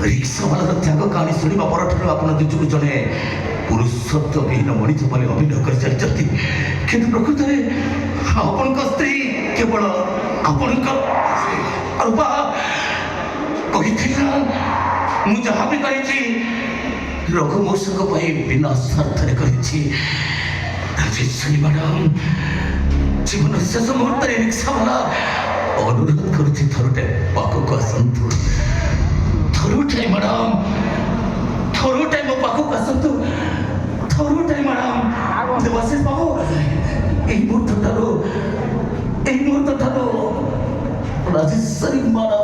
ରିକ୍ସାବାଲାର ତ୍ୟାଗ କାହାଣୀ ଶୁଣିବା ପରଠାରୁ ଆପଣ ନିଜକୁ ଜଣେ ପୁରୁଷତ୍ୱବିହୀନ ମଣିଷ ବୋଲି ଅଭିନୟ କରିଚାଲିଛନ୍ତି, କିନ୍ତୁ ପ୍ରକୃତରେ ଆପଣଙ୍କ ସ୍ତ୍ରୀ କେବଳ ଆପଣଙ୍କ ରୂପା କହିଥିଲା। ମୁଁ ଯାହା ବି କରିଛି ରଘୁବଂଶଙ୍କ ପାଇଁ ବିନା ସ୍ୱାର୍ଥରେ କରିଛି। ରାଜେଶ୍ୱରୀ ମ୍ୟାଡ଼ାମ, ଜୀବନ ଶେଷ ମୁହୂର୍ତ୍ତରେ ରିକ୍ସାବାଲା ଅନୁରୋଧ କରୁଛି ଥରୁଟେ ପାଖକୁ ଆସନ୍ତୁ। ଥରୁଟେ ମ୍ୟାଡ଼ାମ, ଥରୁଟେ ମୋ ପାଖକୁ ଆସନ୍ତୁ। ଥରୁଟେ ମ୍ୟାଡ଼ାମ। ଦେବାଶିଷ ବାବୁ, ଏହି ମୁହୂର୍ତ୍ତଠାରୁ ରାଜେଶ୍ୱରୀ ମ୍ୟାଡ଼ାମ